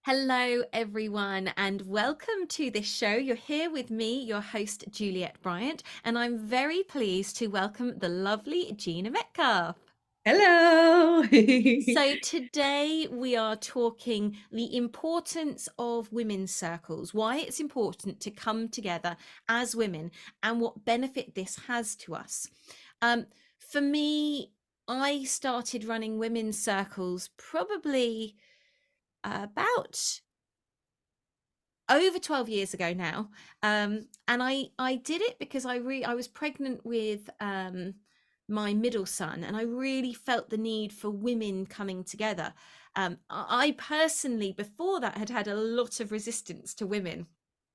Hello, everyone, and welcome to this show. You're here with me, your host, Juliette Bryant, and I'm very pleased to welcome the lovely Gina Metcalfe. Hello. So, today we are talking the importance of women's circles, why it's important to come together as women, and what benefit this has to us. For me, I started running women's circles probably about over 12 years ago now, and I did it because I was pregnant with my middle son, and I really felt the need for women coming together. I personally before that had had a lot of resistance to women,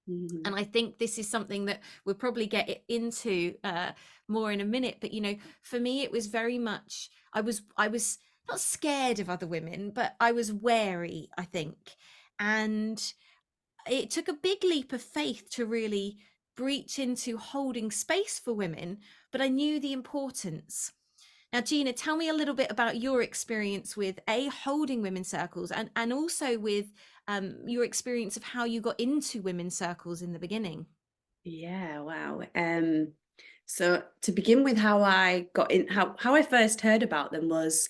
Mhm. and I think this is something that we'll probably get into more in a minute. But for me it was very much I was not scared of other women, but I was wary, I think. And it took a big leap of faith to really breach into holding space for women, but I knew the importance. Now, Gina, tell me a little bit about your experience with holding women's circles, and also with your experience of how you got into women's circles in the beginning. Yeah, wow. So to begin with, how I got in, how I first heard about them was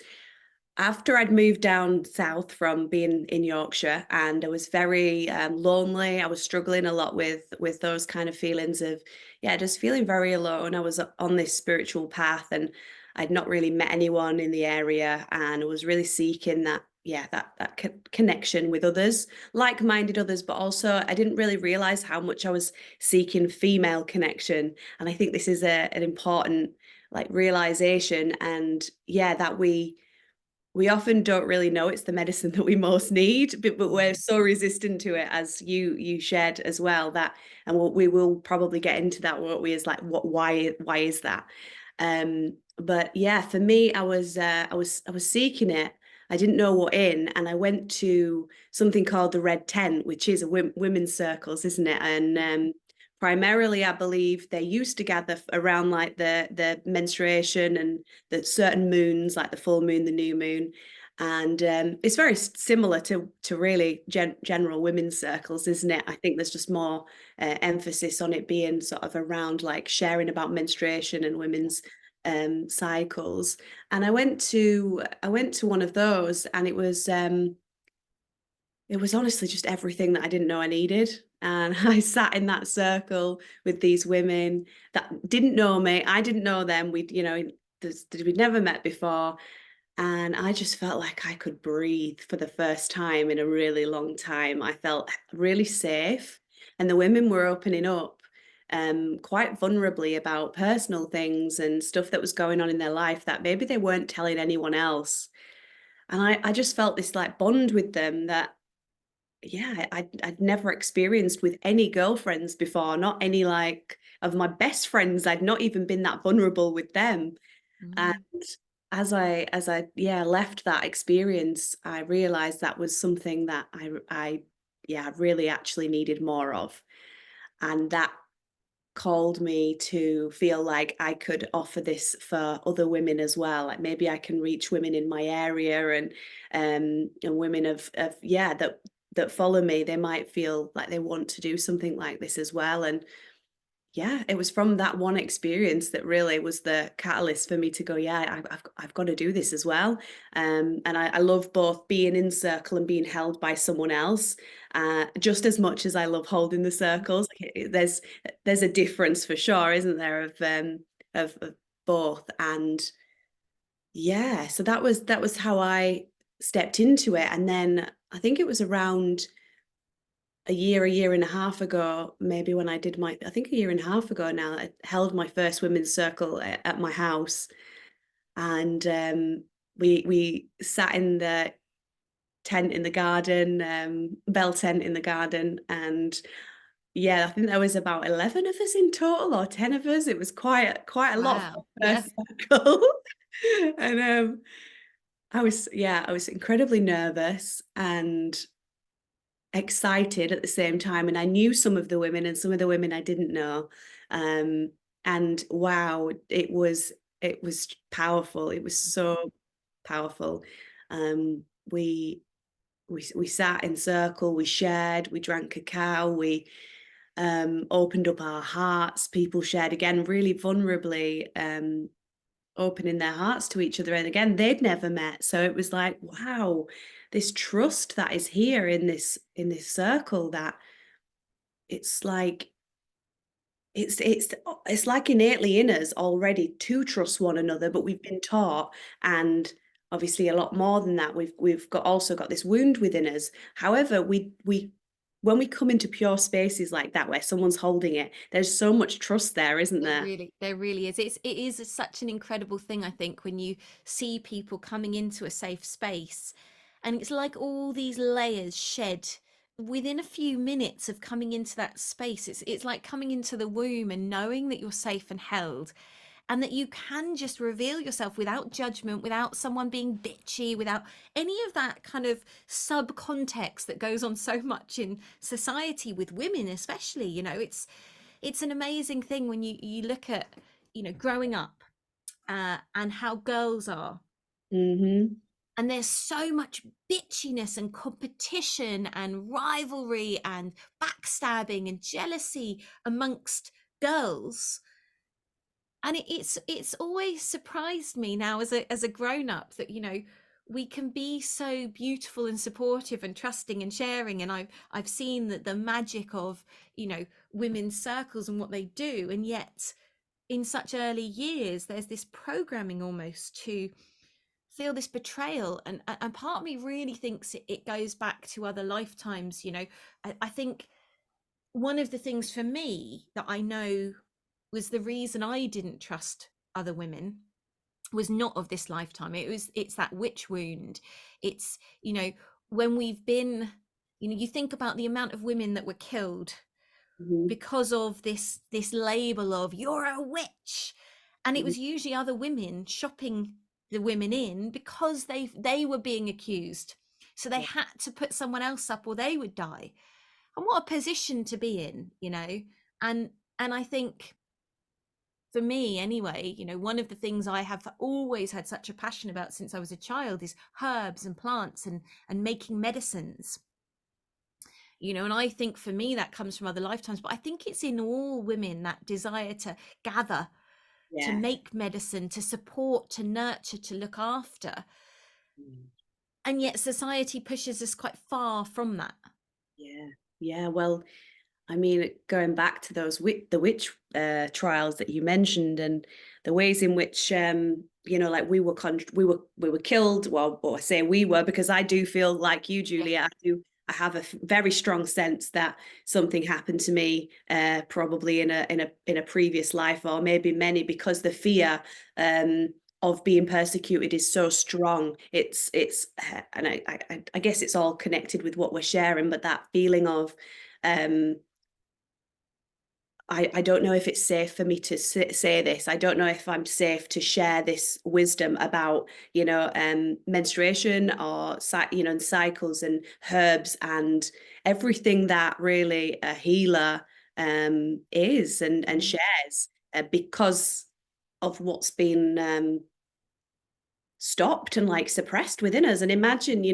after I'd moved down south from being in Yorkshire, and I was very lonely. I was struggling a lot with those kind of feelings of, yeah, just feeling very alone. I was on this spiritual path, and I'd not really met anyone in the area, and I was really seeking that, yeah, that connection with others, like-minded others, but also I didn't really realize how much I was seeking female connection, and I think this is an important like realization, and yeah, that we often don't really know it's the medicine that we most need, but we're so resistant to it, as you shared as well. That, and we will probably get into that, won't we? Is like, what? Why is that? But yeah, for me, I was seeking it. I didn't know what in, and I went to something called the Red Tent, which is a women's circles, isn't it? And primarily, I believe they used to gather around like the menstruation and the certain moons, like the full moon, the new moon. And it's very similar to really general women's circles, isn't it? I think there's just more emphasis on it being sort of around like sharing about menstruation and women's cycles. And I went to one of those, and it was honestly just everything that I didn't know I needed. And I sat in that circle with these women that didn't know me. I didn't know them. We'd never met before. And I just felt like I could breathe for the first time in a really long time. I felt really safe. And the women were opening up quite vulnerably about personal things and stuff that was going on in their life that maybe they weren't telling anyone else. And I just felt this like bond with them that, yeah, I'd never experienced with any girlfriends before, not any like of my best friends. I'd not even been that vulnerable with them. And Mm. as I yeah left that experience, I realized that was something that I yeah really actually needed more of, and that called me to feel like I could offer this for other women as well. Like maybe I can reach women in my area, and women of yeah that follow me. They might feel like they want to do something like this as well. And yeah, it was from that one experience that really was the catalyst for me to go, yeah, I've got to do this as well. And I love both being in circle and being held by someone else, just as much as I love holding the circles. Like there's a difference for sure, isn't there, of both. And yeah, so that was how I stepped into it. And then I think it was around a year and a half ago, maybe when I think a year and a half ago now, I held my first women's circle at my house. And we sat in the tent in the garden, bell tent in the garden. And yeah, I think there was about 11 of us in total, or 10 of us. It was quite a lot for Wow. the Yeah. first circle. And I was incredibly nervous and excited at the same time, and I knew some of the women and some of the women I didn't know. Um, and wow, it was powerful. It was so powerful. We we sat in circle, we shared, we drank cacao, we opened up our hearts. People shared again really vulnerably, opening their hearts to each other. And again, they'd never met. So it was like, wow, this trust that is here in this circle that it's like it's like innately in us already to trust one another, but we've been taught, and obviously a lot more than that. We've got also got this wound within us. However, we when we come into pure spaces like that where someone's holding it, there's so much trust there, isn't there? There really is. It is such an incredible thing, I think, when you see people coming into a safe space, and it's like all these layers shed within a few minutes of coming into that space. It's like coming into the womb and knowing that you're safe and held, and that you can just reveal yourself without judgment, without someone being bitchy, without any of that kind of sub context that goes on so much in society with women, especially. It's an amazing thing when you look at growing up, and how girls are, Hmm. and there's so much bitchiness and competition and rivalry and backstabbing and jealousy amongst girls. And it's always surprised me now as a grown up that we can be so beautiful and supportive and trusting and sharing. And I've seen that the magic of women's circles and what they do, and yet in such early years there's this programming almost to feel this betrayal. And part of me really thinks it goes back to other lifetimes. I think one of the things for me that I know was the reason I didn't trust other women was not of this lifetime. It's that witch wound. It's when we've been, you think about the amount of women that were killed Hmm. because of this label of you're a witch, and it was usually other women shopping the women in because they were being accused, so they Yeah. had to put someone else up or they would die. And what a position to be in. And I think for me anyway, one of the things I have always had such a passion about since I was a child is herbs and plants and making medicines. And I think for me that comes from other lifetimes, but I think it's in all women, that desire to gather, to Yeah. make medicine, to support, to nurture, to look after. Mm. And yet society pushes us quite far from that. Yeah. Yeah. Well, I mean, going back to the witch trials that you mentioned, and the ways in which like we were killed. Well, or I say we were because I do feel like you, Yeah. Julia. I have a very strong sense that something happened to me, probably in a previous life, or maybe many, because the fear of being persecuted is so strong. And I guess it's all connected with what we're sharing, but that feeling of um I don't know if it's safe for me to say this. I don't know if I'm safe to share this wisdom about, menstruation, or, and cycles and herbs and everything that really a healer is and Mm. shares, because of what's been stopped and like suppressed within us. And imagine,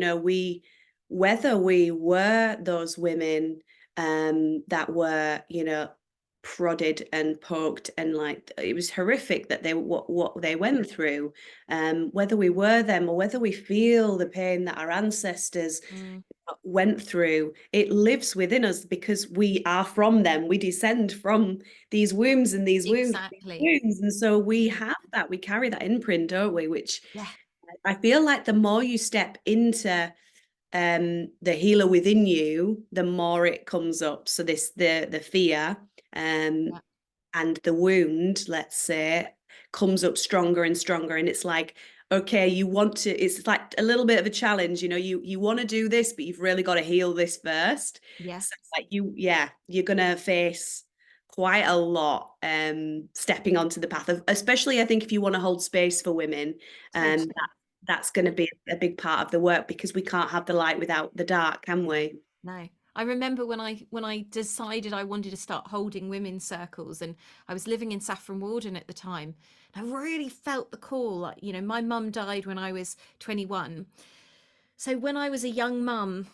whether we were those women that were, prodded and poked, and like it was horrific that what they went through, whether we were them or whether we feel the pain that our ancestors Mm. went through, it lives within us because we are from them. We descend from these wombs and these wombs and these Exactly. wounds, and so we have that, we carry that imprint, don't we? Which Yeah. I feel like the more you step into the healer within you, the more it comes up. So the fear, um Yeah. and the wound, let's say, comes up stronger and stronger. And it's like, okay, it's like a little bit of a challenge, you want to do this, but you've really got to heal this first. Yes. So like you're gonna face quite a lot stepping onto the path of, especially I think if you want to hold space for women, Totally. that's going to be a big part of the work, because we can't have the light without the dark, can we? No. I remember when I decided I wanted to start holding women's circles, and I was living in Saffron Walden at the time. I really felt the call. Like, my mum died when I was 21. So when I was a young mum,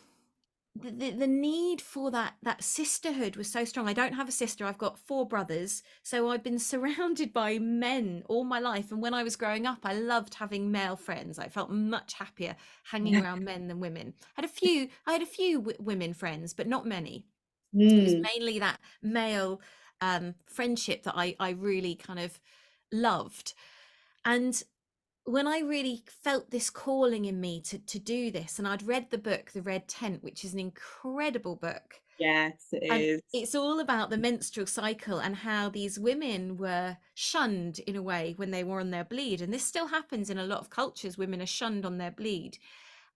the need for that sisterhood was so strong. I don't have a sister. I've got four brothers, so I've been surrounded by men all my life. And when I was growing up, I loved having male friends. I felt much happier hanging Yeah. around men than women. I had a few women friends, but not many. It was Mm, mainly that male friendship that I really kind of loved. And when I really felt this calling in me to do this, and I'd read the book, The Red Tent, which is an incredible book. yes, it And is. it's all about the menstrual cycle and how these women were shunned in a way when they were on their bleed. And this still happens in a lot of cultures. Women are shunned on their bleed.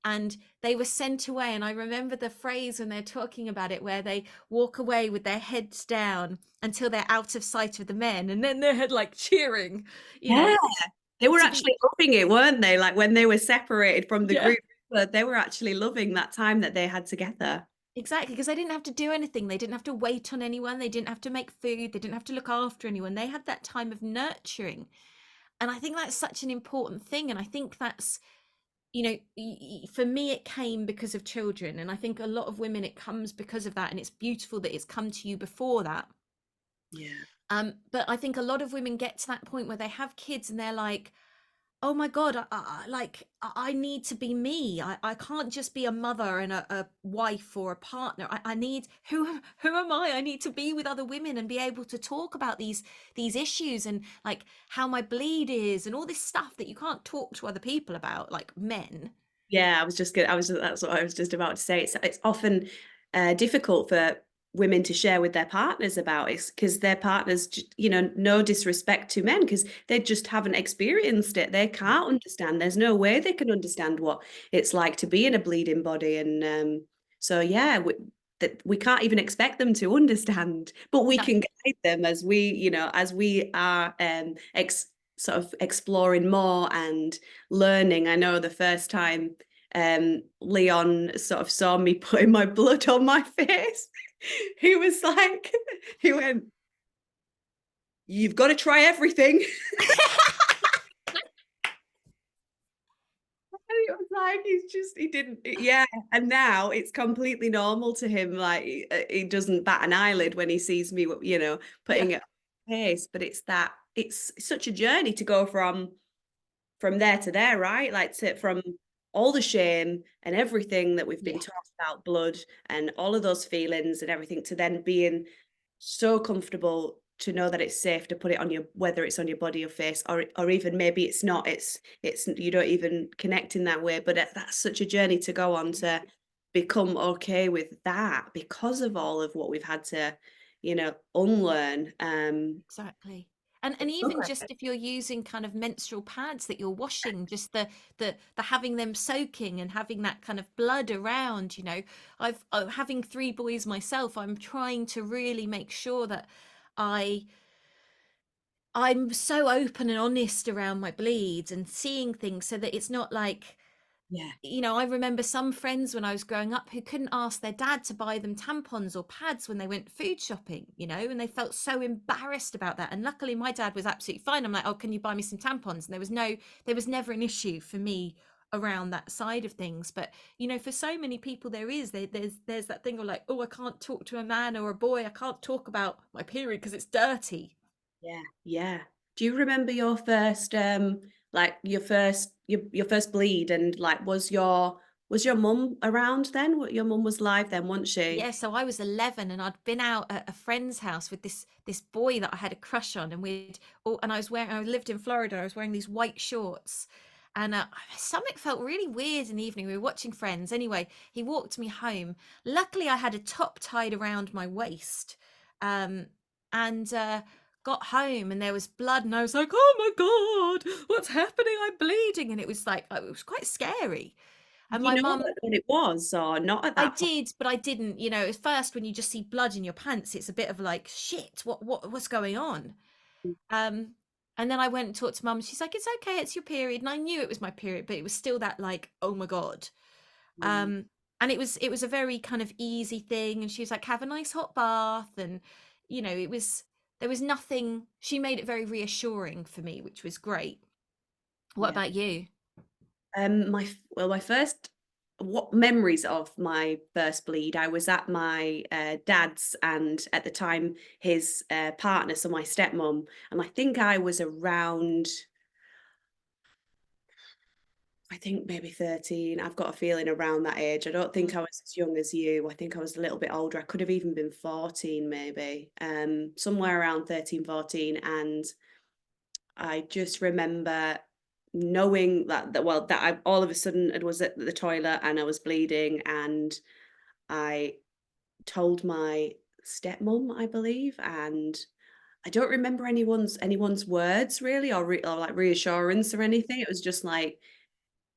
And they were sent away. And I remember the phrase when they're talking about it, where they walk away with their heads down until they're out of sight of the men. And then they're like cheering, you know, Yeah. They were to be, actually loving it, weren't they? Like when they were separated from the yeah. group, but they were actually loving that time that they had together. Exactly, because they didn't have to do anything. They didn't have to wait on anyone. They didn't have to make food. They didn't have to look after anyone. They had that time of nurturing. And I think that's such an important thing. And I think that's, for me, it came because of children. And I think a lot of women, it comes because of that. And it's beautiful that it's come to you before that. Yeah. But I think a lot of women get to that point where they have kids and they're like, oh my god, I need to be me. I can't just be a mother and a wife or a partner. I need, who am I need to be with other women and be able to talk about these issues, and like how my bleed is and all this stuff that you can't talk to other people about, like men. Yeah, that's what I was just about to say. It's often difficult for women to share with their partners about it because their partners, no disrespect to men, because they just haven't experienced it. They Yeah. can't understand. There's no way they can understand what it's like to be in a bleeding body. And so, yeah, that we can't even expect them to understand, but we No. can guide them as we are sort of exploring more and learning. I know the first time Leon sort of saw me putting my blood on my face, he was like, he went, "You've got to try everything." And it was like he didn't, yeah. And now it's completely normal to him. Like he doesn't bat an eyelid when he sees me, Yeah. putting it on my face. But it's such a journey to go from there to there, right? Like from all the shame and everything that we've been Yeah. taught about blood and all of those feelings and everything, to then being so comfortable to know that it's safe to put it on your, whether it's on your body or face, or even maybe it's not, it's you don't even connect in that way. But that's such a journey to go on, to become okay with that because of all of what we've had to unlearn. Exactly. And even just if you're using kind of menstrual pads that you're washing, just the having them soaking and having that kind of blood around, I've having three boys myself, I'm trying to really make sure that I I'm so open and honest around my bleeds and seeing things so that it's not like, Yeah, I remember some friends when I was growing up who couldn't ask their dad to buy them tampons or pads when they went food shopping, and they felt so embarrassed about that. And luckily my dad was absolutely fine. I'm like, "Oh, can you buy me some tampons?" And there was never an issue for me around that side of things. But, for so many people there's that thing of like, "Oh, I can't talk to a man or a boy. I can't talk about my period because it's dirty." yeah, yeah. Do you remember your first like your first bleed, and like was your mum around then? Your mum was live then, wasn't she? Yeah, so I was 11 and I'd been out at a friend's house with this boy that I had a crush on, and I lived in Florida. I was wearing these white shorts, and my stomach felt really weird in the evening. We were watching Friends. Anyway, he walked me home. Luckily, I had a top tied around my waist, um, and got home and there was blood, and I was like, "Oh my God, what's happening? I'm bleeding!" And it was like it was quite scary. Did And you my know mum, what it was or not at I that point? did, but I didn't. At first, when you just see blood in your pants, it's a bit of like, shit, what's going on? Um, and then I went and talked to mum. She's like, "It's okay, it's your period." And I knew it was my period, but it was still that like, oh my God. Mm, Um, and it was a very kind of easy thing. And she was like, "Have a nice hot bath." And, there was nothing, she made it very reassuring for me, which was great. What yeah. about you? My first what memories of my first bleed? I was at my dad's, and at the time his partner, so my stepmom, and I think I was around, I think maybe 13. I've got a feeling around that age. I don't think Mm, I was as young as you. I think I was a little bit older. I could have even been 14 maybe. Somewhere around 13, 14. And I just remember knowing that well, that I all of a sudden it was at the toilet and I was bleeding, and I told my stepmom, I believe, and I don't remember anyone's words really, or like reassurance or anything. It was just like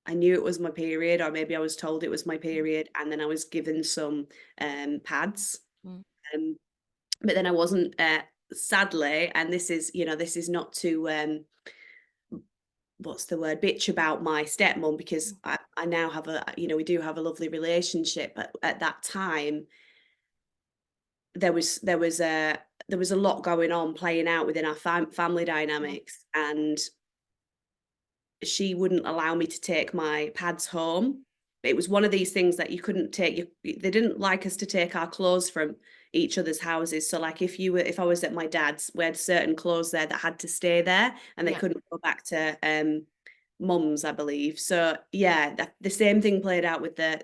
I knew it was my period, or maybe I was told it was my mm, period, and then I was given some pads. mm, Um, but then I wasn't. Sadly, and this is, this is not to what's the word, bitch about my stepmom, because mm. I now have we do have a lovely relationship. But at that time, there was a lot going on playing out within our family Yeah, dynamics, and she wouldn't allow me to take my pads home. It was one of these things that you couldn't take. They didn't like us to take our clothes from each other's houses. So, like, if I was at my dad's, we had certain clothes there that had to stay there, and they yeah. couldn't go back to mum's, I believe. So, yeah, the same thing played out with the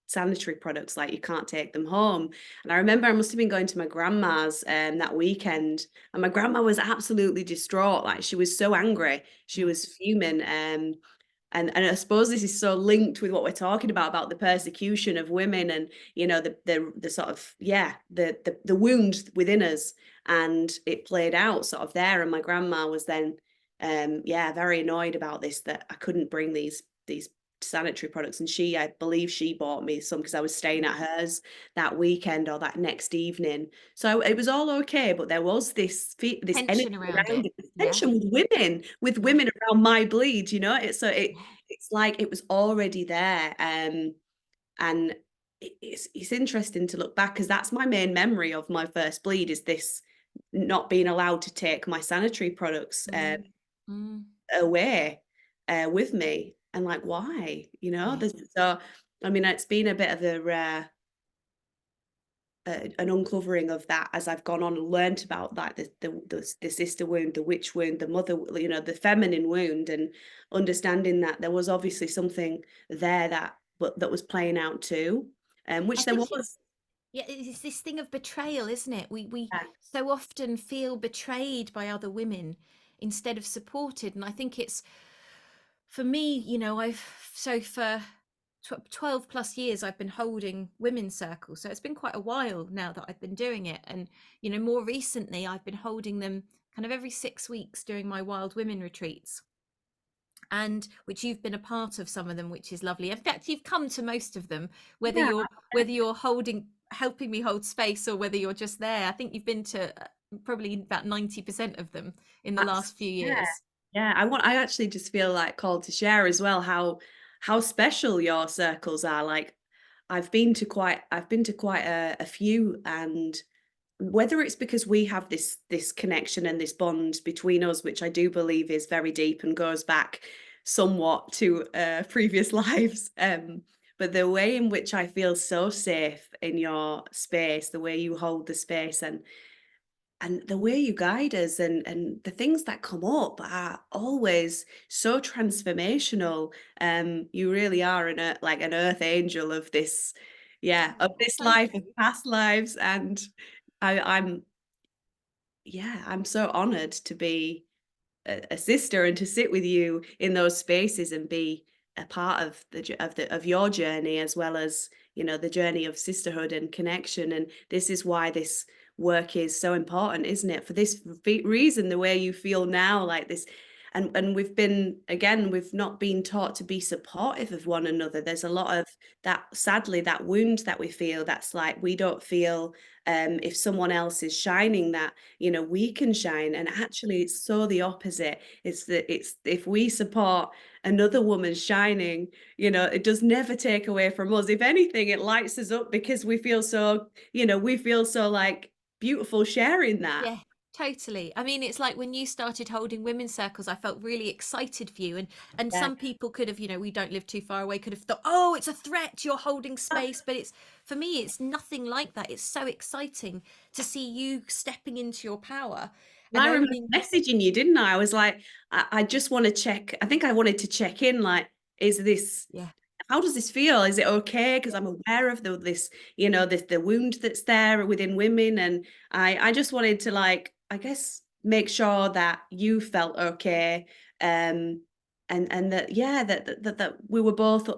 sanitary products. Like, you can't take them home. And I remember I must have been going to my grandma's that weekend, and my grandma was absolutely distraught. Like, she was so angry, she Mm, was fuming. And I suppose this is so linked with what we're talking about the persecution of women, and the sort of, yeah, the wound within us, and it played out sort of there. And my grandma was then yeah, very annoyed about this, that I couldn't bring these sanitary products, and I believe she bought me some because I was staying mm. at hers that weekend or that next evening. So it was all okay, but there was this energy Tension around around it. it, this Yeah, tension with yeah, women around my bleed. yeah. It's like it was already there. And it's interesting to look back, because that's my main memory of my first bleed, is this not being allowed to take my sanitary products Mm, mm. away with me, and like, why? Yeah. So I mean, it's been a bit of an uncovering of that as I've gone on and learnt about, like, the sister wound, the witch wound, the mother, the feminine wound, and understanding that there was obviously something there that was playing out too, I which there think was. yeah, it's this thing of betrayal, isn't it? We Yeah. so often feel betrayed by other women instead of supported, and I think it's for me, I've so for 12 plus years I've been holding women's circles, so it's been quite a while now that I've been doing it. And more recently I've been holding them kind of every 6 weeks during my wild women retreats, and which you've been a part of some of them, which is lovely. In fact, you've come to most of them, whether Yeah. you're holding helping me hold space or whether you're just there. I think you've been to probably about 90% of them in the Abs last few yeah. years. Yeah, I actually just feel, like, called to share as well how special your circles are. Like, I've been to quite a few, and whether it's because we have this connection and this bond between us, which I do believe is very deep and goes back somewhat to previous lives, but the way in which I feel so safe in your space, the way you hold the space, and the way you guide us, and the things that come up are always so transformational. You really are like an earth angel of this, yeah, of Oh, this thank life, of you. past lives. And I'm yeah, I'm so honored to be a sister, and to sit with you in those spaces and be a part of of your journey, as well as the journey of sisterhood and connection. And this is why this work is so important, isn't it? For this reason, the way you feel now, like this. And we've not been taught to be supportive of one another. There's a lot of that, sadly, that wound that we feel, that's like we don't feel if someone else is shining, that we can shine. And actually, it's so the opposite. It's that it's if we support another woman shining, it does never take away from us. If anything, it lights us up, because we feel so, like, beautiful sharing that. Yeah, Totally. I mean, it's like when you started holding women's circles, I felt really excited for you. And Yeah. some people could have, we don't live too far away, could have thought, oh, it's a threat, you're holding space. But it's for me, it's nothing like that. It's so exciting to see you stepping into your power And and I remember owning. messaging you, didn't I? I was like, I just want to check. I think I wanted to check in, like, is this, Yeah. how does this feel? Is it okay? Because Yeah. I'm aware of this, the wound that's there within women. And I just wanted to, like, I guess, make sure that you felt okay. Um, and that, yeah, that we were both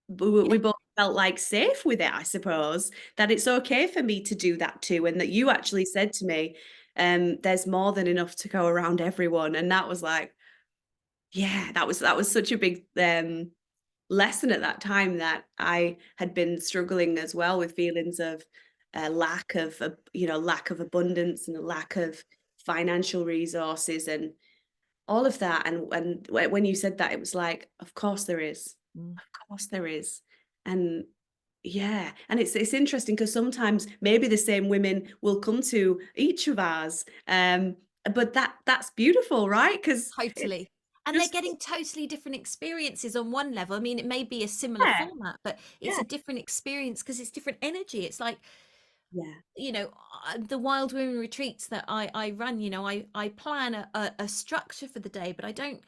we Yeah. both felt like safe with it, I suppose, that it's okay for me to do that too. And that you actually said to me, there's more than enough to go around everyone. And that was like, yeah, that was such a big lesson at that time, that I had been struggling as well with feelings of lack of abundance and a lack of financial resources and all of that. And when you said that, it was like, of course there is. Mm. Of course there is. And yeah, and it's interesting because sometimes maybe the same women will come to each of ours. But that's beautiful, right? Because it's Totally. And they're just, getting totally different experiences on one level. I mean, it may be a similar yeah, format, but it's yeah, a different experience because it's different energy. It's like, yeah, the wild women retreats that I run, I plan a structure for the day, but I don't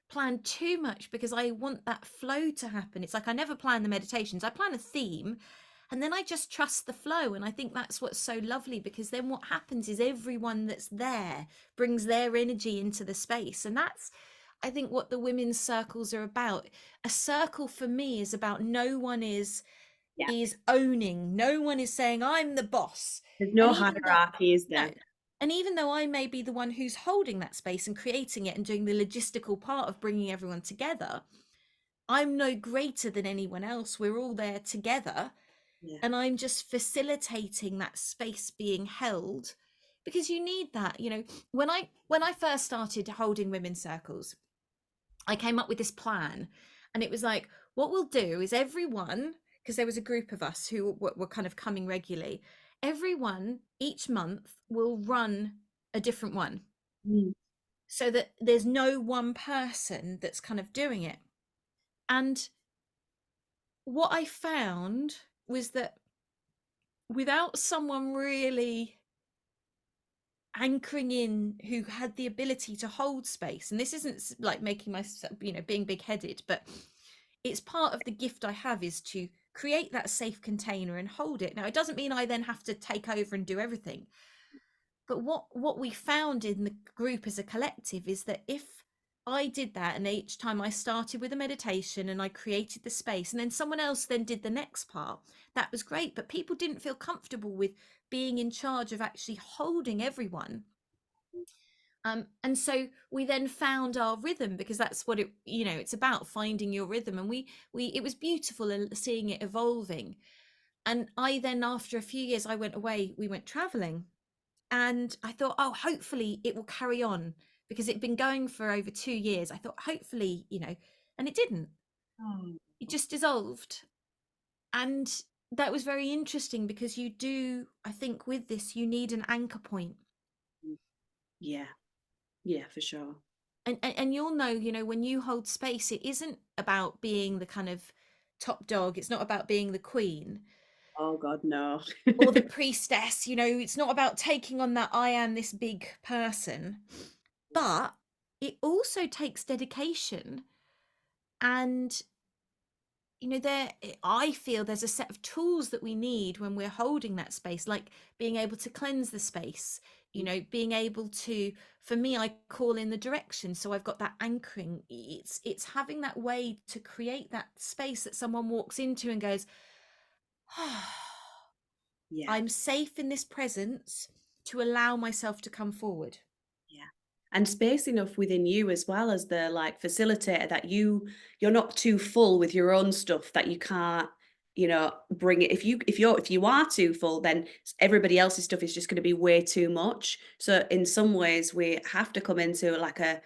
plan too much because I want that flow to happen. It's like I never plan the meditations. I plan a theme and then I just trust the flow. And I think that's what's so lovely, because then what happens is everyone that's there brings their energy into the space. And that's, I think, what the women's circles are about. A circle for me is about no one yeah. is owning. No one is saying I'm the boss. There's And no even though hierarchy, is no, there? and even though I may be the one who's holding that space and creating it and doing the logistical part of bringing everyone together, I'm no greater than anyone else. We're all there together, Yeah. and I'm just facilitating that space being held, because you need that. When I first started holding women's circles, I came up with this plan, and it was like, what we'll do is everyone, because there was a group of us who were kind of coming regularly, everyone each month will run a different one, Mm, so that there's no one person that's kind of doing it. And what I found was that without someone really anchoring in who had the ability to hold space, and this isn't like making myself, being big-headed, but it's part of the gift I have, is to create that safe container and hold it. Now, it doesn't mean I then have to take over and do everything, but what we found in the group as a collective is that if I did that, and each time I started with a meditation and I created the space, and then someone else then did the next part, that was great. But people didn't feel comfortable with being in charge of actually holding everyone. And so we then found our rhythm, because that's what it's about, finding your rhythm. And we it was beautiful seeing it evolving. And I then, after a few years, I went away, we went traveling, and I thought, oh, hopefully it will carry on, because it'd been going for over 2 years. I thought, hopefully, and it didn't. oh, It just dissolved. And that was very interesting, because I think with this, you need an anchor point. mm, yeah, yeah, for sure. And you'll know, when you hold space, it isn't about being the kind of top dog. It's not about being the queen Oh God, no. or the priestess. It's not about taking on that I am this big person. But it also takes dedication. And I feel there's a set of tools that we need when we're holding that space, like being able to cleanse the space, being able to, for me, I call in the direction, so I've got that anchoring. It's having that way to create that space that someone walks into and goes, oh, Yeah. I'm safe in this presence to allow myself to come forward. Yeah. And space enough within you as well, as the, like, facilitator, that you're not too full with your own stuff, that you can't, bring it. If you are too full, then everybody else's stuff is just going to be way too much. So in some ways we have to come into like a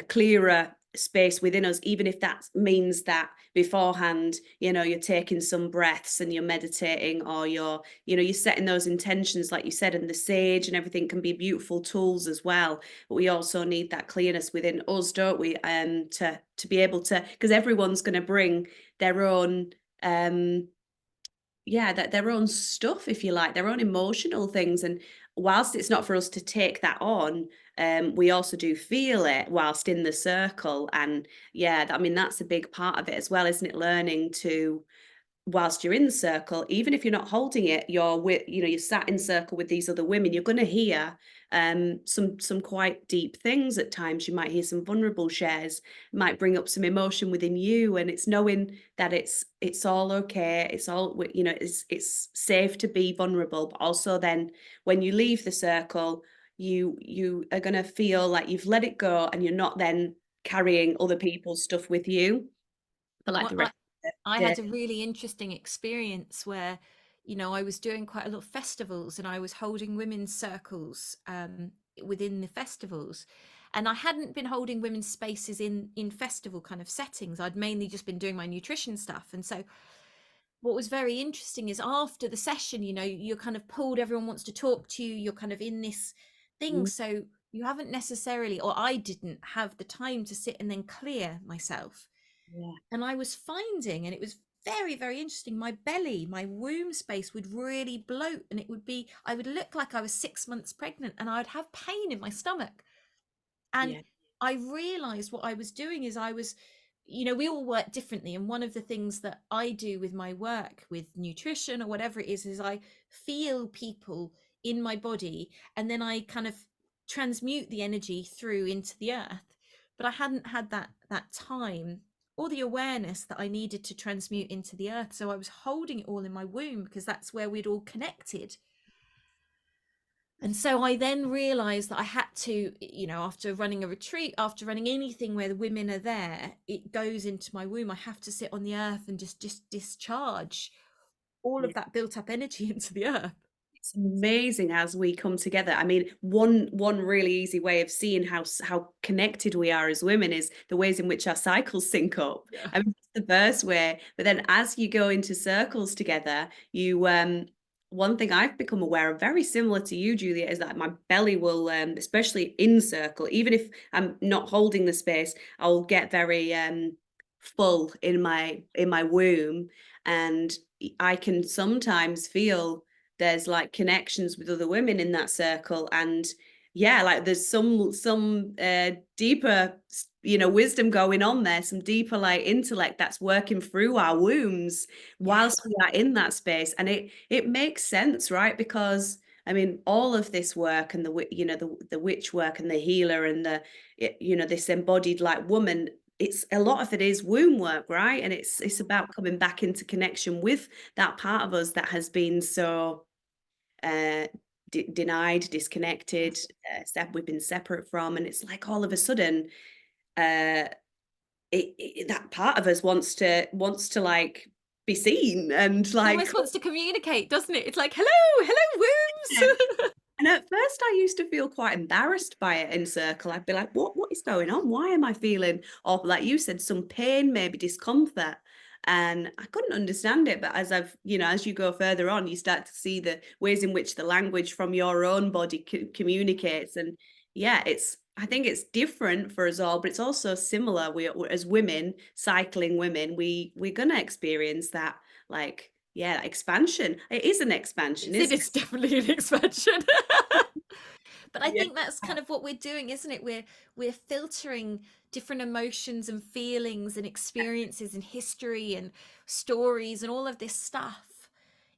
clearer space within us, even if that means that beforehand, you're taking some breaths and you're meditating, or you're setting those intentions, like you said, and the sage and everything can be beautiful tools as well. But we also need that clearness within us, don't we? To be able to, because everyone's going to bring their own yeah, that their own stuff, if you like, their own emotional things. And whilst it's not for us to take that on, we also do feel it whilst in the circle. And yeah, I mean, that's a big part of it as well, isn't it? Learning to, whilst you're in the circle, even if you're not holding it, you're with, you're sat in circle with these other women, you're going to hear some quite deep things at times. You might hear some vulnerable shares, might bring up some emotion within you, and it's knowing that it's all okay. It's all, it's safe to be vulnerable. But also then when you leave the circle, you are going to feel like you've let it go, and you're not then carrying other people's stuff with you for like Well, the I, rest of I the day. had a really interesting experience where, I was doing quite a lot of festivals and I was holding women's circles within the festivals. And I hadn't been holding women's spaces in festival kind of settings. I'd mainly just been doing my nutrition stuff. And so what was very interesting is after the session, you're kind of pulled, everyone wants to talk to you, you're kind of in this thing. Mm, So you haven't necessarily, or I didn't have the time to sit and then clear myself. yeah. And I was finding, and it was very, very interesting, my belly, my womb space would really bloat, and I would look like I was 6 months pregnant, and I would have pain in my stomach. And Yeah. I realized what I was doing is we all work differently. And one of the things that I do with my work with nutrition or whatever it is I feel people in my body, and then I kind of transmute the energy through into the earth. But I hadn't had that time or the awareness that I needed to transmute into the earth. So I was holding it all in my womb because that's where we'd all connected. And so I then realized that I had to, after running a retreat, after running anything where the women are there, it goes into my womb. I have to sit on the earth and just discharge all Yeah. of that built up energy into the earth. It's amazing as we come together. I mean, one really easy way of seeing how connected we are as women is the ways in which our cycles sync up. Yeah. I mean, that's the first way, but then as you go into circles together, you one thing I've become aware of, very similar to you, Julia, is that my belly will, especially in circle, even if I'm not holding the space, I'll get very full in my womb, and I can sometimes feel there's like connections with other women in that circle. And yeah, like there's some deeper wisdom going on there, some deeper like intellect that's working through our wombs Yeah. whilst we are in that space. And it makes sense, right? Because I mean, all of this work and the witch work and the healer and this embodied like woman, it's a lot of it is womb work, right? And it's about coming back into connection with that part of us that has been so uh, denied, disconnected, we've been separate from, and it's like all of a sudden, uh, that part of us wants to like be seen and It like almost wants to communicate, doesn't it? It's like, hello, hello, wombs. And at first I used to feel quite embarrassed by it in circle. I'd be like, what is going on? Why am I feeling, or like you said, some pain, maybe discomfort? And I couldn't understand it. But as you go further on, you start to see the ways in which the language from your own body communicates. And yeah, I think it's different for us all, but it's also similar. As women, cycling women, we're gonna experience that, like, yeah, expansion. It is an expansion, It isn't is definitely an expansion. But I it? think that's kind of what we're doing, isn't it? We're filtering different emotions and feelings and experiences and history and stories and all of this stuff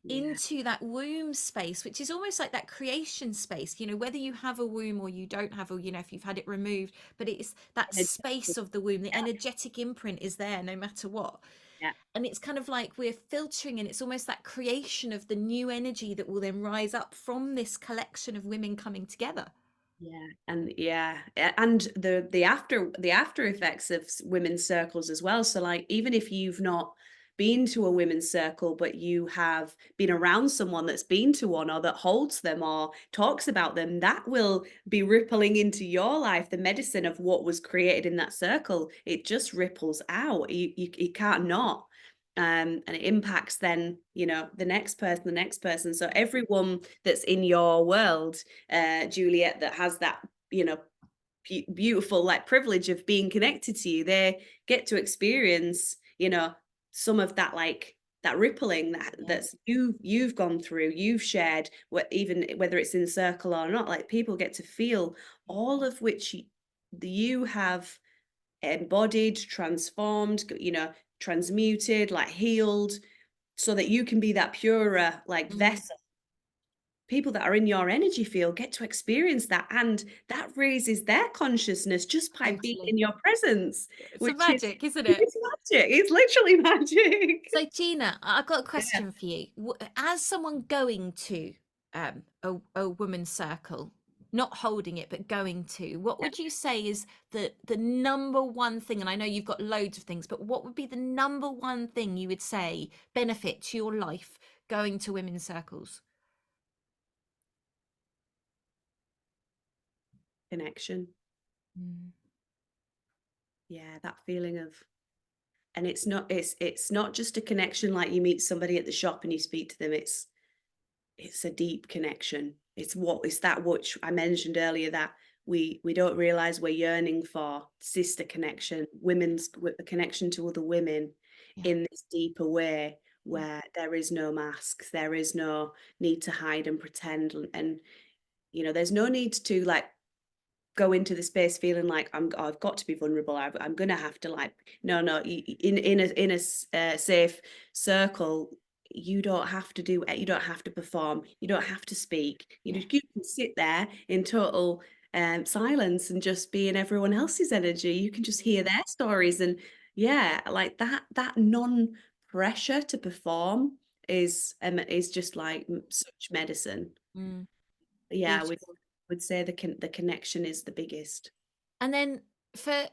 Yeah. into that womb space, which is almost like that creation space, whether you have a womb or you don't have, if you've had it removed, but it's that Energetic. space of the womb, the energetic imprint is there no matter what. Yeah, And it's kind of like we're filtering, and it's almost that creation of the new energy that will then rise up from this collection of women coming together. yeah, and yeah, and the after effects of women's circles as well. So like, even if you've not been to a women's circle, but you have been around someone that's been to one or that holds them or talks about them, that will be rippling into your life. The medicine of what was created in that circle, it just ripples out. You can't not. And it impacts then, the next person, the next person. So everyone that's in your world, Juliet, that has that, beautiful like privilege of being connected to you, they get to experience, some of that, like that rippling Yeah. that's you've gone through, you've shared, what, even whether it's in circle or not, like people get to feel all of which you have embodied, transformed, transmuted, like healed, so that you can be that purer like Mm, vessel. People that are in your energy field get to experience that, and that raises their consciousness just by being totally. in your presence, It's a which is magic, isn't it? it's magic. It's literally magic. So, Gina, I've got a Yeah. question for you. As someone going to a women's circle, not holding it, but going to, what would you say is the number one thing? And I know you've got loads of things, but what would be the number one thing you would say benefit to your life going to women's circles? Connection. Mm, Yeah, that feeling of, and it's not just a connection like you meet somebody at the shop and you speak to them. It's a deep connection. It's that which I mentioned earlier, that we don't realize we're yearning for: sister connection, a connection to other women yeah, in this deeper way, yeah, where there is no mask, there is no need to hide and pretend, and there's no need to like go into the space feeling like I've got to be vulnerable. I'm gonna have to, like, no, no. In a safe circle, you don't have to do it. You don't have to perform. You don't have to speak. yeah. You can sit there in total silence and just be in everyone else's energy. You can just hear their stories, and yeah, like that non pressure to perform is just like such medicine. Mm, Yeah, I beautiful. would say the connection is the biggest. And then for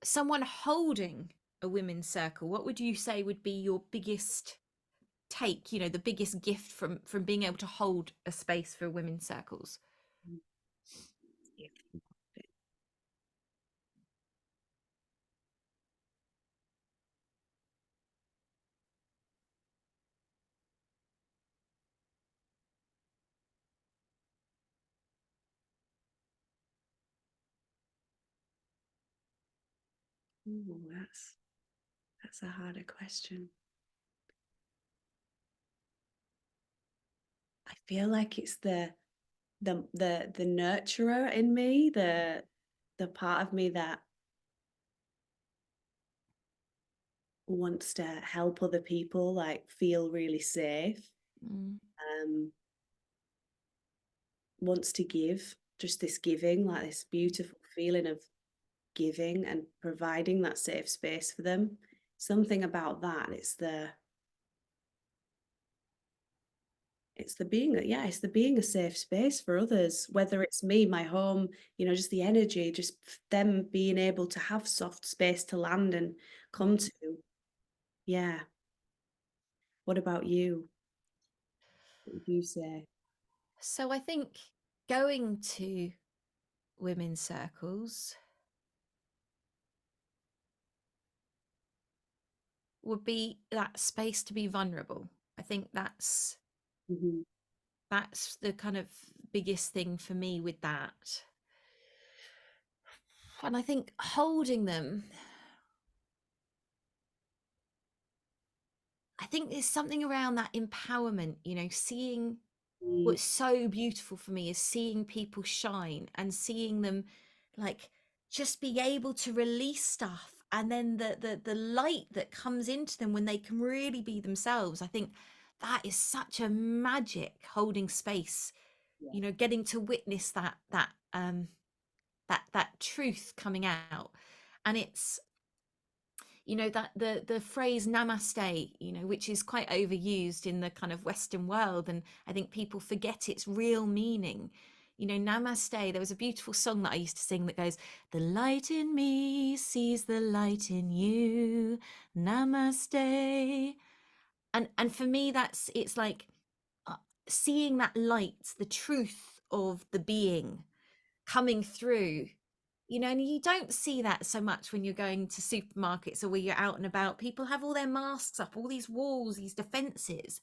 someone holding a women's circle, what would you say would be your biggest take, the biggest gift from being able to hold a space for women's circles? Yeah. Ooh, that's a harder question. I feel like it's the nurturer in me, the part of me that wants to help other people like feel really safe, Mm, um, wants to give, just this giving, like this beautiful feeling of giving and providing that safe space for them. Something about that. It's the being, yeah, it's the being a safe space for others, whether it's me, my home, just the energy, just them being able to have soft space to land and come mm. to. Yeah. What about you? What would you say? So I think going to women's circles would be that space to be vulnerable. I think Hmm. that's the kind of biggest thing for me with that. And I think holding them, I think there's something around that empowerment, seeing Mm. what's so beautiful for me is seeing people shine and seeing them like just be able to release stuff, and then the light that comes into them when they can really be themselves. I think that is such a magic holding space, Yeah. getting to witness that truth coming out. And it's, that the phrase namaste, which is quite overused in the kind of Western world, and I think people forget its real meaning. namaste. There was a beautiful song that I used to sing that goes, "The light in me sees the light in you. Namaste." And for me, it's like uh, seeing that light, the truth of the being coming through. And you don't see that so much when you're going to supermarkets or where you're out and about. People have all their masks up, all these walls, these defenses.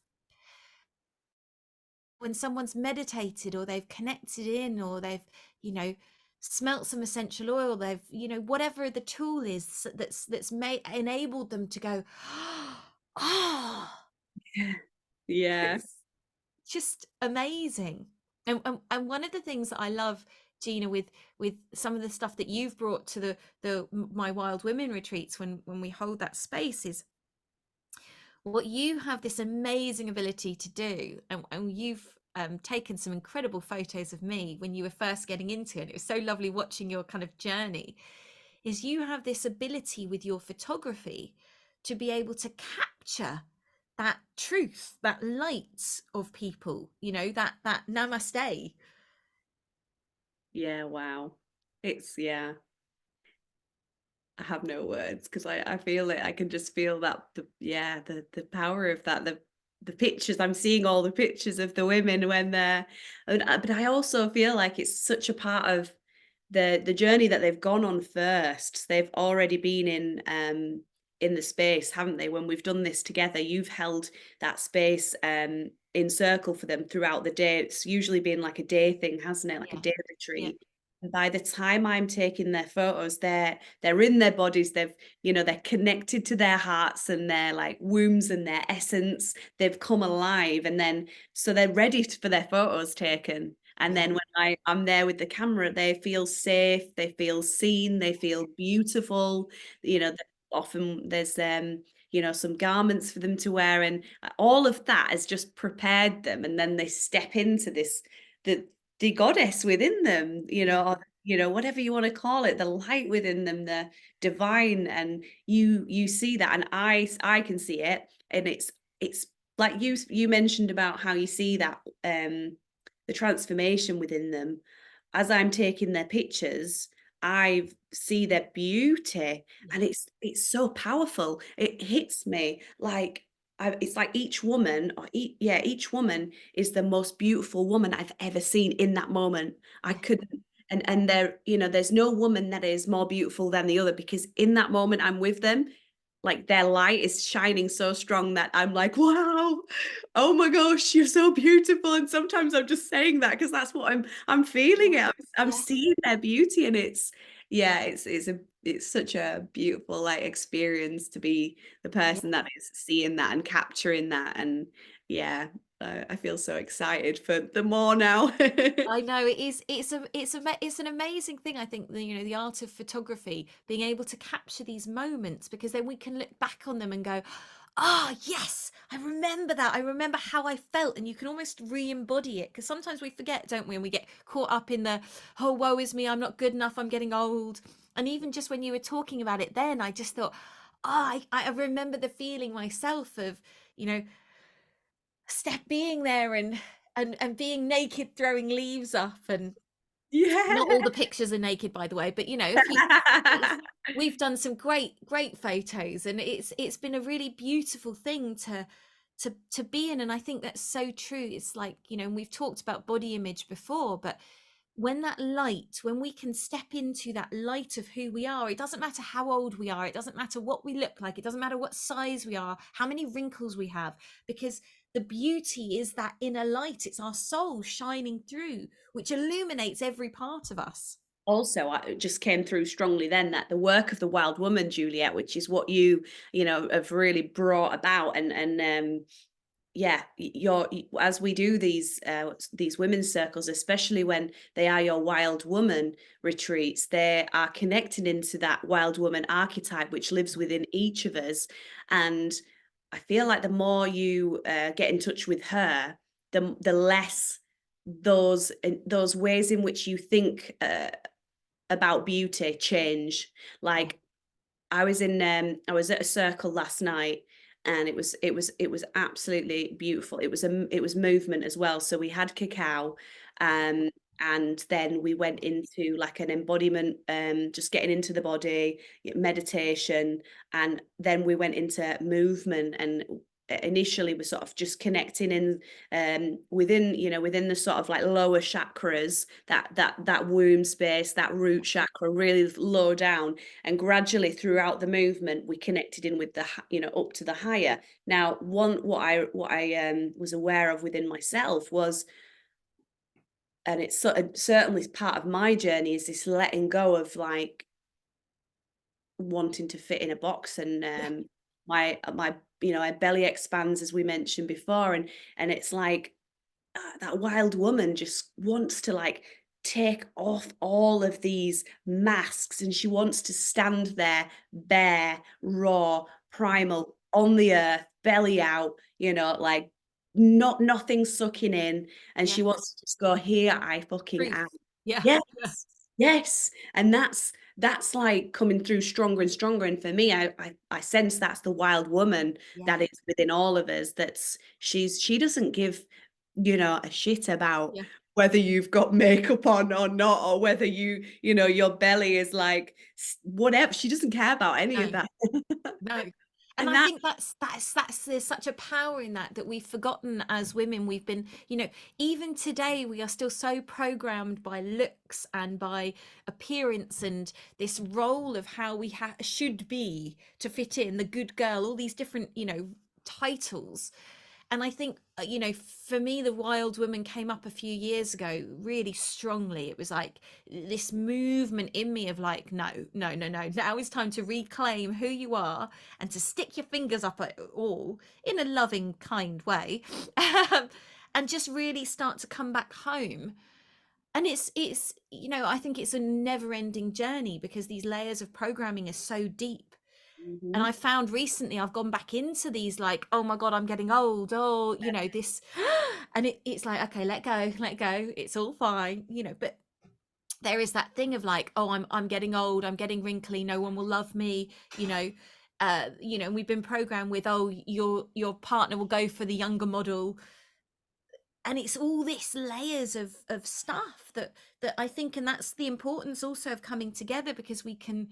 When someone's meditated or they've connected in, or they've, you know, smelt some essential oil, they've, whatever the tool is that's made enabled them to go, ah, Yeah. Yeah. it's just amazing. And one of the things that I love, Gina, with some of the stuff that you've brought to the my wild women retreats, when we hold that space, is what you have this amazing ability to do. And you've taken some incredible photos of me when you were first getting into it. It was so lovely watching your kind of journey. Is you have this ability with your photography to be able to capture that truth, that light of people, that namaste. Yeah, wow. It's yeah. I have no words because I feel it. I can just feel that the power of that. The pictures I'm seeing, all the pictures of the women when they're, but I also feel like it's such a part of the journey that they've gone on first. They've already been in the space, haven't they? When we've done this together, you've held that space in circle for them throughout the day. It's usually been like a day thing, hasn't it? Like a Yeah, day yeah, retreat. And by the time I'm taking their photos, they're in their bodies. They're connected to their hearts and their like wombs and their essence. They've come alive, and then so they're ready for their photos taken. And yeah, then when I'm there with the camera, they feel safe, they feel seen, they feel beautiful. Often there's some garments for them to wear, and all of that has just prepared them. And then they step into the goddess within them, yeah, or whatever you want to call it, the light within them, the divine. And you see that, and I can see it, and it's like you mentioned about how you see that the transformation within them. As I'm taking their pictures, I see their beauty, yeah, and it's so powerful. It hits me like it's like each woman, each woman is the most beautiful woman I've ever seen in that moment. I yeah, couldn't, and there's no woman that is more beautiful than the other, because in that moment I'm with them, like their light is shining so strong that I'm like, wow, oh my gosh, you're so beautiful. And sometimes I'm just saying that because that's what I'm feeling yeah, it. I'm yeah, seeing their beauty, and it's such a beautiful like experience to be the yeah. person that is seeing that and capturing that. And yeah, I feel so excited for the more now. I know it is. It's an amazing thing. I think the art of photography, being able to capture these moments, because then we can look back on them and go, ah, yes, I remember that. I remember how I felt, and you can almost re-embody it. Because sometimes we forget, don't we? And we get caught up in the, oh, woe is me, I'm not good enough, I'm getting old. And even just when you were talking about it, then I just thought, I remember the feeling myself of, you know, step being there and being naked throwing leaves up. And not Yeah. all the pictures are naked, by the way, but if you it's, we've done some great photos, and it's been a really beautiful thing to be in. And I think that's so true. It's like, and we've talked about body image before, but when we can step into that light of who we are, it doesn't matter how old we are, it doesn't matter what we look like, it doesn't matter what size we are, how many wrinkles we have, because the beauty is that inner light. It's our soul shining through, which illuminates every part of us. Also, it just came through strongly then that the work of the wild woman, Juliet, which is what you have really brought about. And yeah, as we do these women's circles, especially when they are your wild woman retreats, they are connecting into that wild woman archetype which lives within each of us. And I feel like the more you get in touch with her, the less those ways in which you think about beauty change. Yeah, Like I was at a circle last night, and it was absolutely beautiful. It was movement as well. So we had cacao, um and then we went into like an embodiment, just getting into the body, meditation, and then we went into movement. And initially we're sort of just connecting in, within, within the sort of like lower chakras, that womb space, that root chakra, really low down, and gradually throughout the movement we connected in with the up to the higher. Now, what I was aware of within myself was, and it's certainly part of my journey, is this letting go of like wanting to fit in a box. And Yeah. my my belly expands, as we mentioned before, and it's like, that wild woman just wants to like take off all of these masks, and she wants to stand there bare, raw, primal, on the earth, belly out, like nothing sucking in, and Yeah. she wants to just go, here I fucking am. Truth. Yeah. Yes, Yeah. yes, and that's like coming through stronger and stronger. And for me, I sense that's the wild woman Yeah. that is within all of us. She doesn't give, a shit about Yeah. whether you've got makeup on or not, or whether your belly is like whatever. She doesn't care about any of No. that. No. And And I that, think that's there's such a power in that we've forgotten as women. We've been, even today we are still so programmed by looks and by appearance and this role of how we should be to fit in, the good girl, all these different, titles. And I think, for me, the wild woman came up a few years ago really strongly. It was like this movement in me of like, no, no, no, no, now it's time to reclaim who you are and to stick your fingers up at it all in a loving, kind way. And just really start to come back home. And it's I think it's a never ending journey because these layers of programming are so deep. And I mhm, found recently I've gone back into these like, oh my God, I'm getting old. Oh, this. And it's like, okay, let go, let go. It's all fine, but there is that thing of like, oh, I'm getting old, I'm getting wrinkly, no one will love me, we've been programmed with, oh, your partner will go for the younger model. And it's all this layers of stuff that I think, and that's the importance also of coming together because we can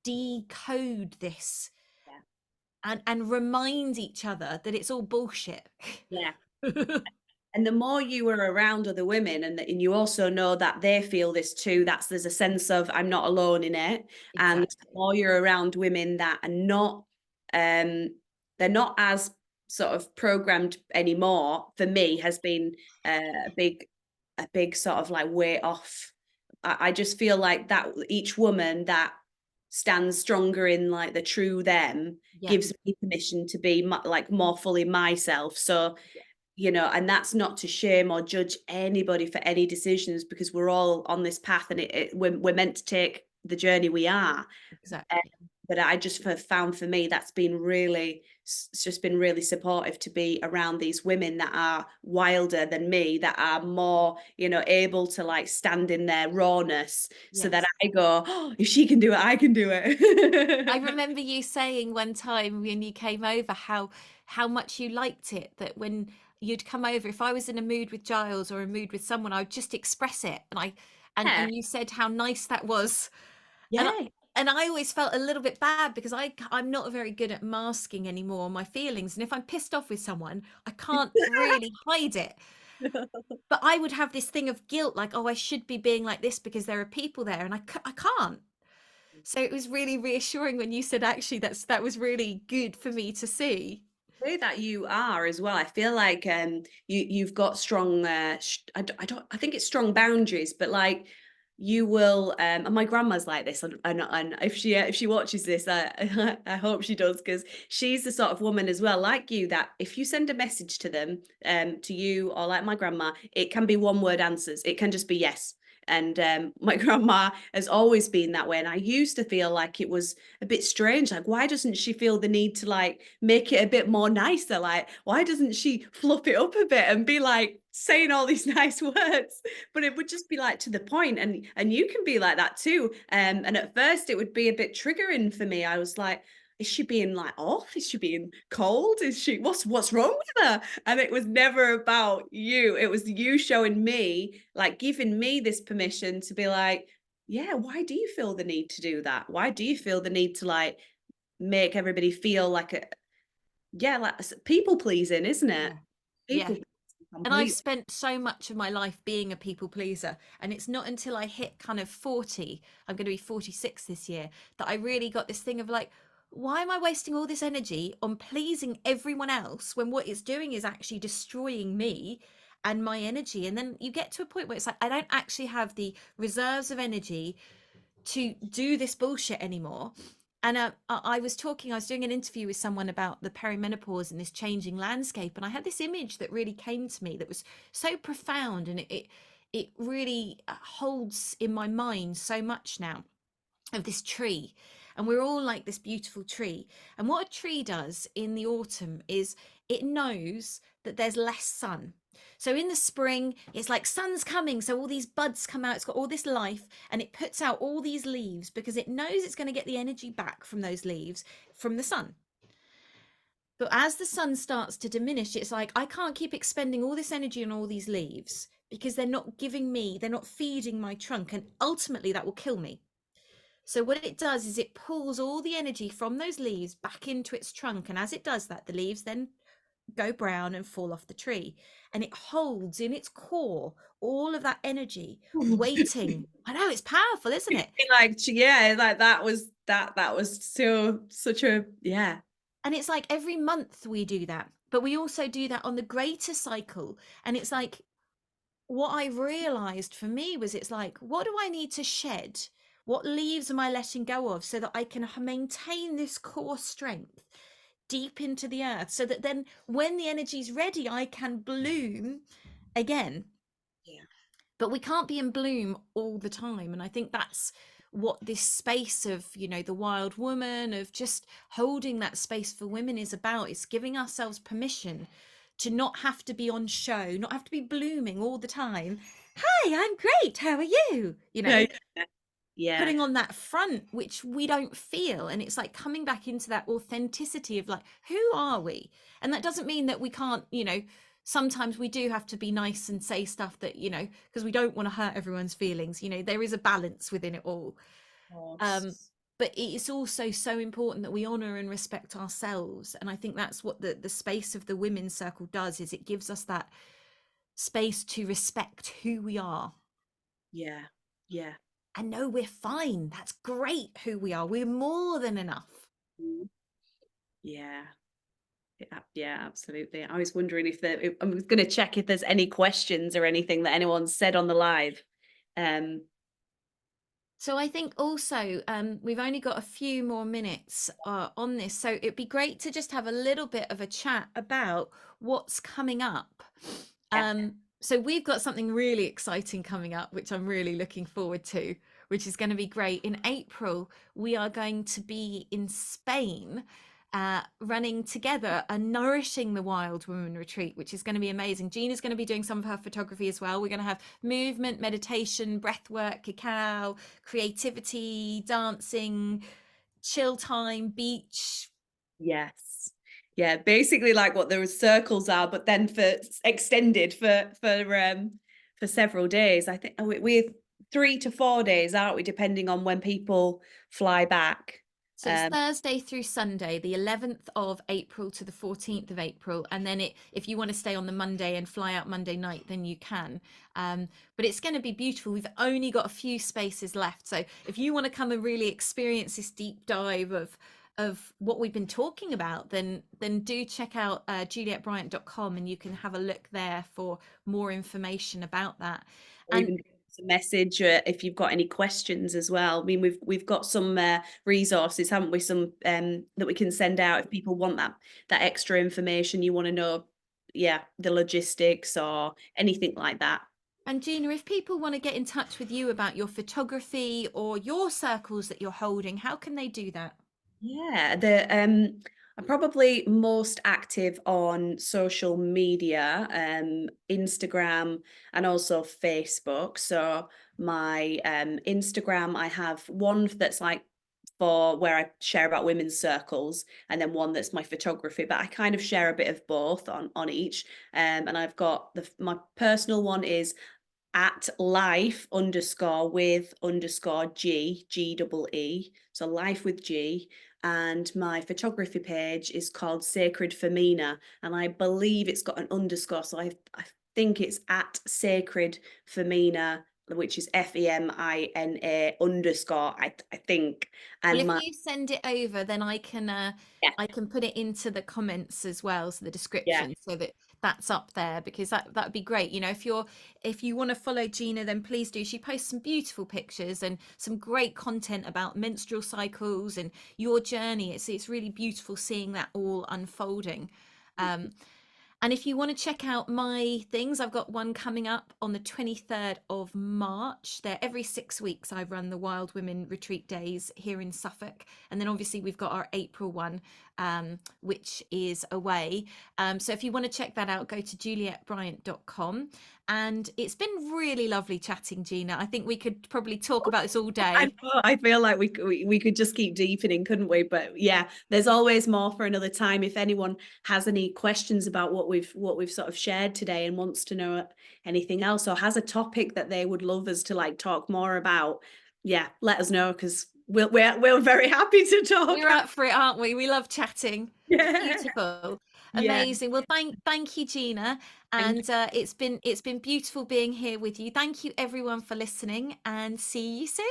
decode this yeah, and remind each other that it's all bullshit. yeah. And the more you are around other women, and you also know that they feel this too, there's a sense of I'm not alone in it. And the Exactly. more you're around women that are not, um they're not as sort of programmed anymore, for me has been, a big sort of like weight off. I just feel like that each woman that stands stronger in like the true them Yeah. gives me permission to be like more fully myself. So, Yeah. and that's not to shame or judge anybody for any decisions, because we're all on this path, and we're meant to take the journey we are. Um, Exactly. but I just have found, for me, that's been really, it's just been really supportive to be around these women that are wilder than me, that are more, able to like stand in their rawness, so that Yes. I go, oh, if she can do it, I can do I it. remember you saying one time when you came over how much you liked it, that when you'd come over, if I was in a mood with Giles or a mood with someone, I would just express it. And I Yeah, and you said how nice that was. And yeah. and I always felt a little bit bad because I'm not very good at masking anymore my feelings. And if I'm pissed off with someone, I can't really hide it. But I would have this thing of guilt, like, oh, I should be being like this because there are people there, and I can't. So it was really reassuring when you said, actually, that was really good for me to see. Way that you are as well. I feel like, you've got strong, I don't, I think it's strong boundaries, but like you will, and my grandma's like this, and if she watches this, I hope she does, because she's the sort of woman as well, like you, that if you send a message to them, to you, or like my grandma, it can be one word answers. It can just be yes. And my grandma has always been that way, and I used to feel like it was a bit strange. Like, why doesn't she feel the need to like make it a bit more nicer? Like, why doesn't she fluff it up a bit and be like saying all these nice words? But it would just be like to the point, and you can be like that too. And at first, it would be a bit triggering for me. I was like, is she being like off? Is she being cold? Is she what's wrong with her? And it was never about you. It was you showing me, like giving me this permission to be like, yeah, why do you feel the need to do that? Why do you feel the need to like make everybody feel like a yeah, like people pleasing, isn't it? Yeah. Yeah. People pleasing And I've completely. spent so much of my life being a people pleaser. And it's not until I hit kind of 40, I'm going to be 46 this year, that I really got this thing of like, why am I wasting all this energy on pleasing everyone else when what it's doing is actually destroying me and my energy? And then you get to a point where it's like, I don't actually have the reserves of energy to do this bullshit anymore. And I was talking, I was doing an interview with someone about the perimenopause and this changing landscape. And I had this image that really came to me that was so profound, and it really holds in my mind so much now, of this tree. And we're all like this beautiful tree. And what a tree does in the autumn is it knows that there's less sun. So in the spring, it's like sun's coming. So all these buds come out. It's got all this life, and it puts out all these leaves because it knows it's going to get the energy back from those leaves from the sun. But as the sun starts to diminish, it's like, I can't keep expending all this energy on all these leaves because they're not feeding my trunk. And ultimately, that will kill me. So what it does is it pulls all the energy from those leaves back into its trunk. And as it does that, the leaves then go brown and fall off the tree. And it holds in its core all of that energy waiting. I know, it's powerful, isn't it? Like yeah, like that was so such a yeah. And it's like every month we do that, but we also do that on the greater cycle. And it's like, what I realized for me was, it's like, what do I need to shed? What leaves am I letting go of so that I can maintain this core strength deep into the earth, so that then when the energy's ready, I can bloom again. Yeah. But we can't be in bloom all the time. And I think that's what this space of, the wild woman, of just holding that space for women is about. It's giving ourselves permission to not have to be on show, not have to be blooming all the time. Hi, I'm great. How are you? Yeah, yeah. Yeah. Putting on that front, which we don't feel. And it's like coming back into that authenticity of like, who are we? And that doesn't mean that we can't, sometimes we do have to be nice and say stuff that, because we don't want to hurt everyone's feelings. There is a balance within it all. Of course. um but it's also so important that we honor and respect ourselves. And I think that's what the space of the women's circle does, is it gives us that space to respect who we are Yeah. Yeah. and know we're fine. That's great who we are. We're more than enough. Mm. Yeah. Yeah, absolutely. I was wondering if I was going to check if there's any questions or anything that anyone said on the live. Um, So I think also, we've only got a few more minutes on this, so it'd be great to just have a little bit of a chat about what's coming up. yeah. So we've got something really exciting coming up, which I'm really looking forward to, which is going to be great. In April, we are going to be in Spain, running together a Nourishing the Wild Woman retreat, which is going to be amazing. Gina's going to be doing some of her photography as well. We're going to have movement, meditation, breath work, cacao, creativity, dancing, chill time, beach. Yes. Yeah, basically like what the circles are, but then extended for several days. I think we're 3 to 4 days, aren't we, depending on when people fly back. So it's Thursday through Sunday, the 11th of April to the 14th of April. And then if you want to stay on the Monday and fly out Monday night, then you can. But it's going to be beautiful. We've only got a few spaces left. So if you want to come and really experience this deep dive of what we've been talking about, then do check out JulietteBryant.com, and you can have a look there for more information about that. Or And even a message if you've got any questions as well. I mean, we've got some resources, haven't we? Some that we can send out if people want that extra information. You want to know, yeah, the logistics or anything like that. And Gina, if people want to get in touch with you about your photography or your circles that you're holding, how can they do that? Yeah, I'm probably most active on social media, Instagram and also Facebook. So my Instagram, I have one that's like for where I share about women's circles, and then one that's my photography. But I kind of share a bit of both on each. And I've got my personal one is at life underscore with underscore G double E. So life with G. And my photography page is called Sacred Femina. And I believe it's got an underscore. So I think it's at Sacred Femina, which is FEMINA underscore, I think. Well, And if my, you send it over, then yeah, I can put it into the comments as well, so the yeah. description, so that that's up there, because that would be great. You know, if you want to follow Gina, then please do. She posts some beautiful pictures and some great content about menstrual cycles and your journey. It's really beautiful seeing that all unfolding. Um, And if you want to check out my things, I've got one coming up on the 23rd of March. They're every 6 weeks. I run the Wild Women Retreat Days here in Suffolk. And then obviously we've got our April one, which is away. So if you want to check that out, go to juliettebryant.com. And it's been really lovely chatting, Gina. I think we could probably talk about this all I day. know, I feel like we could just keep deepening, couldn't we? But yeah, there's always more for another time. If anyone has any questions about what we've sort of shared today and wants to know anything else, or has a topic that they would love us to like talk more about, yeah, let us know, because we're very happy to talk. We're up for it, aren't we? We love chatting. Yeah, Beautiful. yeah. Amazing. Well, thank you, Gina. Thank And it's been beautiful being here with you. Thank you everyone for listening, and see you soon.